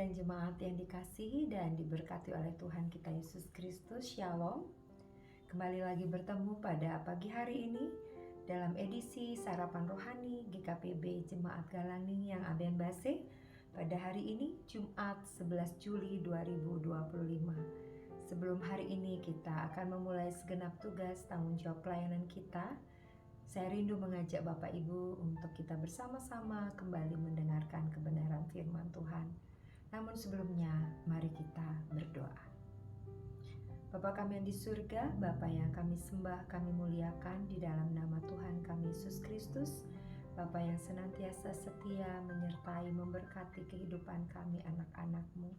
sekalian jemaat yang dikasihi dan diberkati oleh Tuhan kita Yesus Kristus, Shalom. Kembali lagi bertemu pada pagi hari ini dalam edisi Sarapan Rohani GKPB Jemaat Galaning yang Aben Base pada hari ini Jumat 11 Juli 2025. Sebelum hari ini kita akan memulai segenap tugas tanggung jawab pelayanan kita, saya rindu mengajak Bapak Ibu untuk kita bersama-sama kembali mendengarkan kebenaran firman Tuhan. Namun sebelumnya, mari kita berdoa. Bapa kami yang di surga, Bapa yang kami sembah, kami muliakan di dalam nama Tuhan kami Yesus Kristus, Bapa yang senantiasa setia menyertai memberkati kehidupan kami anak-anak-Mu.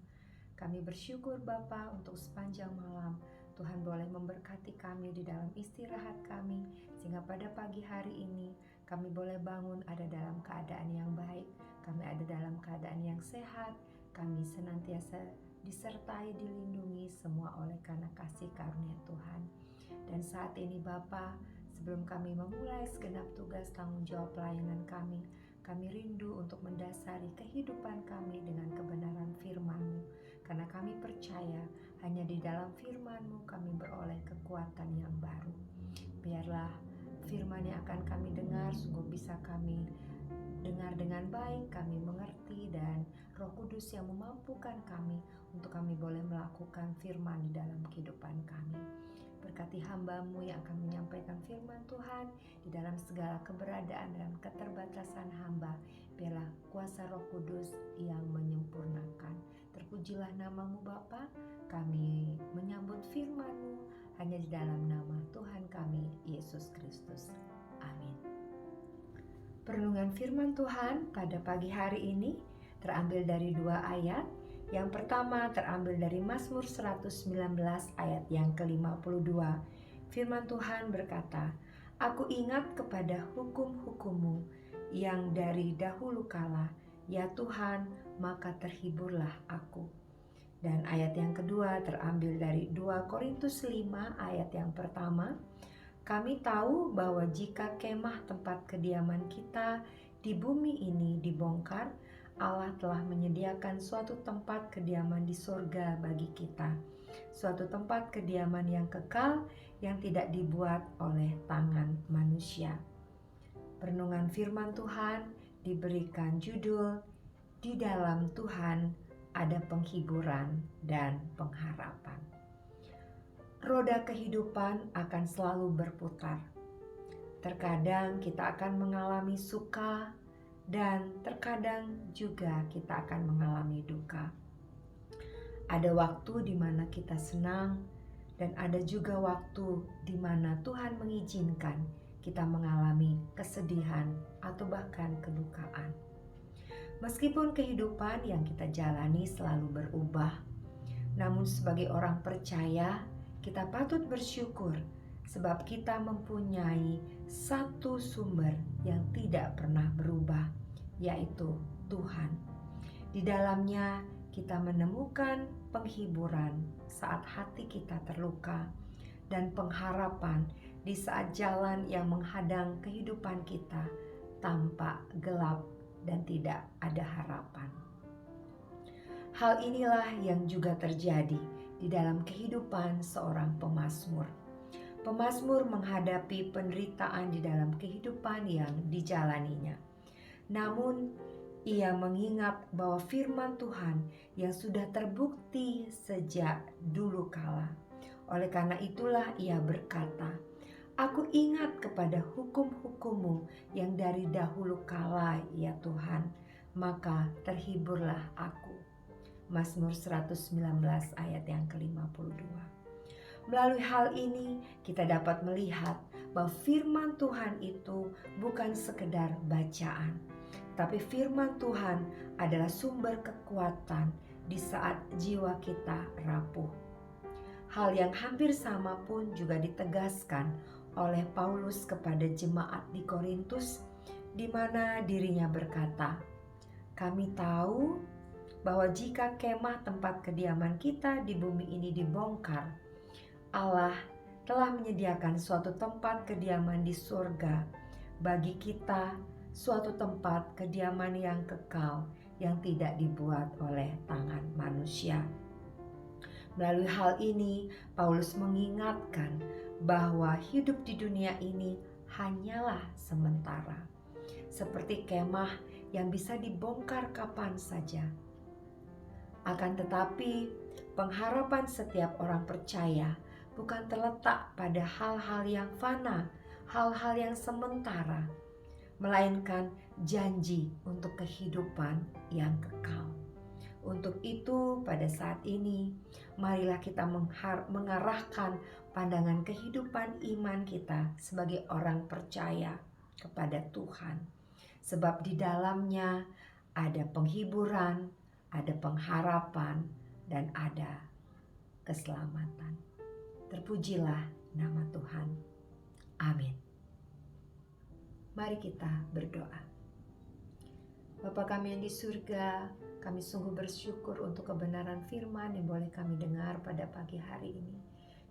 Kami bersyukur Bapa untuk sepanjang malam Tuhan boleh memberkati kami di dalam istirahat kami, sehingga pada pagi hari ini kami boleh bangun ada dalam keadaan yang baik, kami ada dalam keadaan yang sehat, kami senantiasa disertai, dilindungi semua oleh karena kasih karunia Tuhan. Dan saat ini Bapa, sebelum kami memulai segenap tugas tanggung jawab pelayanan kami rindu untuk mendasari kehidupan kami dengan kebenaran firman-Mu, karena kami percaya hanya di dalam firman-Mu kami beroleh kekuatan yang baru. Biarlah firman yang akan kami dengar sungguh bisa kami dengar dengan baik, kami mengerti, dan Roh Kudus yang memampukan kami untuk kami boleh melakukan firman di dalam kehidupan kami. Berkati hamba-Mu yang akan menyampaikan firman Tuhan di dalam segala keberadaan dan keterbatasan hamba. Biarlah kuasa Roh Kudus yang menyempurnakan. Terpujilah nama-Mu Bapa, kami menyambut firman-Mu hanya di dalam nama Tuhan kami, Yesus Kristus. Amin. Perenungan firman Tuhan pada pagi hari ini terambil dari 2 ayat. Yang pertama terambil dari Mazmur 119 ayat yang ke-52. Firman Tuhan berkata, "Aku ingat kepada hukum-hukum-Mu yang dari dahulu kala, ya Tuhan, maka terhiburlah aku." Dan ayat yang kedua terambil dari 2 Korintus 5 ayat yang pertama. Kami tahu bahwa jika kemah tempat kediaman kita di bumi ini dibongkar, Allah telah menyediakan suatu tempat kediaman di surga bagi kita, suatu tempat kediaman yang kekal yang tidak dibuat oleh tangan manusia. Renungan firman Tuhan diberikan judul, "Di dalam Tuhan ada penghiburan dan pengharapan." Roda kehidupan akan selalu berputar. Terkadang kita akan mengalami suka dan terkadang juga kita akan mengalami duka. Ada waktu di mana kita senang dan ada juga waktu di mana Tuhan mengizinkan kita mengalami kesedihan atau bahkan kedukaan. Meskipun kehidupan yang kita jalani selalu berubah, namun sebagai orang percaya, kita patut bersyukur sebab kita mempunyai satu sumber yang tidak pernah berubah, yaitu Tuhan. Di dalamnya kita menemukan penghiburan saat hati kita terluka dan pengharapan di saat jalan yang menghadang kehidupan kita tampak gelap dan tidak ada harapan. Hal inilah yang juga terjadi di dalam kehidupan seorang pemazmur. Pemazmur menghadapi penderitaan di dalam kehidupan yang dijalaninya. Namun, ia mengingat bahwa firman Tuhan yang sudah terbukti sejak dulu kala. Oleh karena itulah ia berkata, "Aku ingat kepada hukum-hukum-Mu yang dari dahulu kala, ya Tuhan, maka terhiburlah aku." Mazmur 119 ayat yang ke-52. Melalui hal ini kita dapat melihat bahwa firman Tuhan itu bukan sekedar bacaan, tapi firman Tuhan adalah sumber kekuatan di saat jiwa kita rapuh. Hal yang hampir sama pun juga ditegaskan oleh Paulus kepada jemaat di Korintus, di mana dirinya berkata, "Kami tahu bahwa jika kemah tempat kediaman kita di bumi ini dibongkar, Allah telah menyediakan suatu tempat kediaman di surga bagi kita, suatu tempat kediaman yang kekal yang tidak dibuat oleh tangan manusia. Melalui hal ini, Paulus mengingatkan bahwa hidup di dunia ini hanyalah sementara, seperti kemah yang bisa dibongkar kapan saja. Akan tetapi, pengharapan setiap orang percaya bukan terletak pada hal-hal yang fana, hal-hal yang sementara, melainkan janji untuk kehidupan yang kekal. Untuk itu, pada saat ini, marilah kita mengarahkan pandangan kehidupan iman kita sebagai orang percaya kepada Tuhan. Sebab di dalamnya ada penghiburan, ada pengharapan, dan ada keselamatan. Terpujilah nama Tuhan. Amin. Mari kita berdoa. Bapa kami yang di surga, kami sungguh bersyukur untuk kebenaran firman yang boleh kami dengar pada pagi hari ini.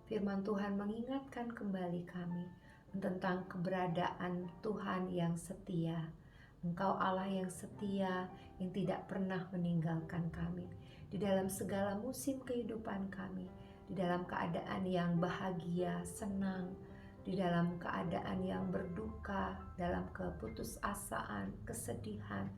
Firman Tuhan mengingatkan kembali kami tentang keberadaan Tuhan yang setia. Engkau Allah yang setia, yang tidak pernah meninggalkan kami di dalam segala musim kehidupan kami, di dalam keadaan yang bahagia, senang, di dalam keadaan yang berduka, dalam keputusasaan, kesedihan.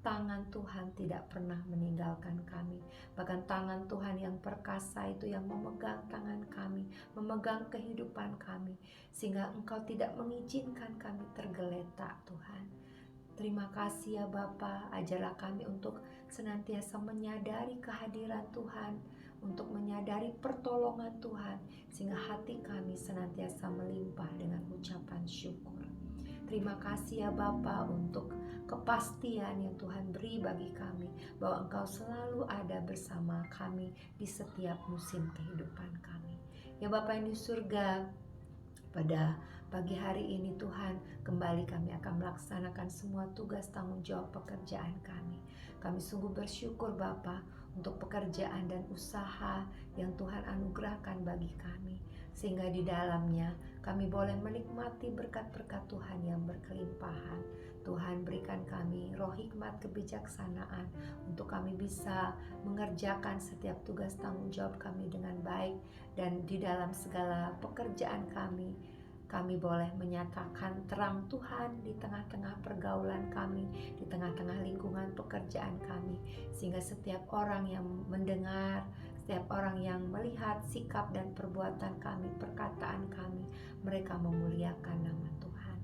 Tangan Tuhan tidak pernah meninggalkan kami. Bahkan tangan Tuhan yang perkasa itu yang memegang tangan kami, memegang kehidupan kami, sehingga Engkau tidak mengizinkan kami tergeletak, Tuhan. Terima kasih ya Bapa, ajarlah kami untuk senantiasa menyadari kehadiran Tuhan, untuk menyadari pertolongan Tuhan, sehingga hati kami senantiasa melimpah dengan ucapan syukur. Terima kasih ya Bapa untuk kepastian yang Tuhan beri bagi kami, bahwa Engkau selalu ada bersama kami di setiap musim kehidupan kami. Ya Bapa yang di surga, pada pagi hari ini Tuhan, kembali kami akan melaksanakan semua tugas tanggung jawab pekerjaan kami. Kami sungguh bersyukur Bapa untuk pekerjaan dan usaha yang Tuhan anugerahkan bagi kami, sehingga di dalamnya kami boleh menikmati berkat-berkat Tuhan yang berkelimpahan. Tuhan berikan kami roh hikmat kebijaksanaan untuk kami bisa mengerjakan setiap tugas tanggung jawab kami dengan baik, dan di dalam segala pekerjaan kami boleh menyatakan terang Tuhan di tengah-tengah pergaulan kami, di tengah-tengah lingkungan pekerjaan kami, sehingga setiap orang yang mendengar, setiap orang yang melihat sikap dan perbuatan kami, perkataan kami, mereka memuliakan nama Tuhan.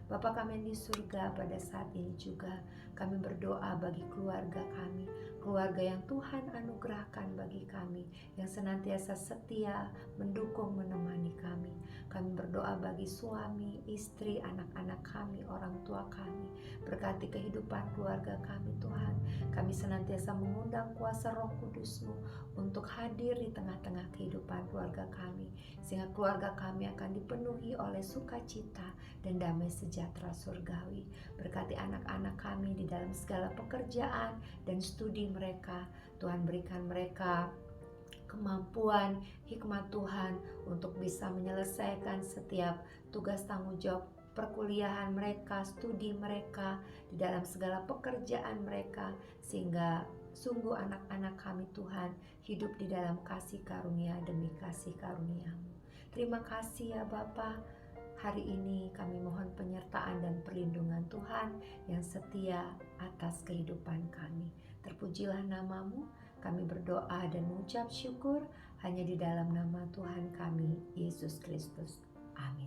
Bapa kami yang di surga, pada saat ini juga kami berdoa bagi keluarga kami, keluarga yang Tuhan anugerahkan bagi kami, yang senantiasa setia mendukung, menemani kami. Kami berdoa bagi suami, istri, anak-anak kami, orang tua kami. Berkati kehidupan keluarga kami Tuhan. Kami senantiasa mengundang kuasa Roh Kudus-Mu untuk hadir di tengah-tengah kehidupan keluarga kami, sehingga keluarga kami akan dipenuhi oleh sukacita dan damai sejahtera surgawi. Berkati anak-anak kami di dalam segala pekerjaan dan studi mereka. Tuhan berikan mereka kemampuan, hikmat Tuhan untuk bisa menyelesaikan setiap tugas tanggung jawab perkuliahan mereka, studi mereka, di dalam segala pekerjaan mereka, sehingga sungguh anak-anak kami Tuhan hidup di dalam kasih karunia demi kasih karunia-Mu. Terima kasih ya Bapa. Hari ini kami mohon penyertaan dan perlindungan Tuhan yang setia atas kehidupan kami. Terpujilah nama-Mu. Kami berdoa dan mengucap syukur hanya di dalam nama Tuhan kami, Yesus Kristus. Amin.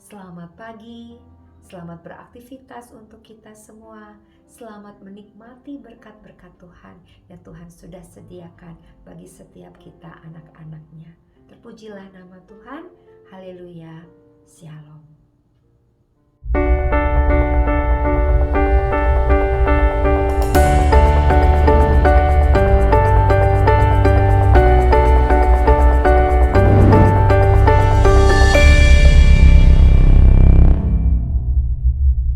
Selamat pagi, selamat beraktivitas untuk kita semua. Selamat menikmati berkat-berkat Tuhan yang Tuhan sudah sediakan bagi setiap kita anak-anaknya. Terpujilah nama Tuhan. Haleluya. Shalom.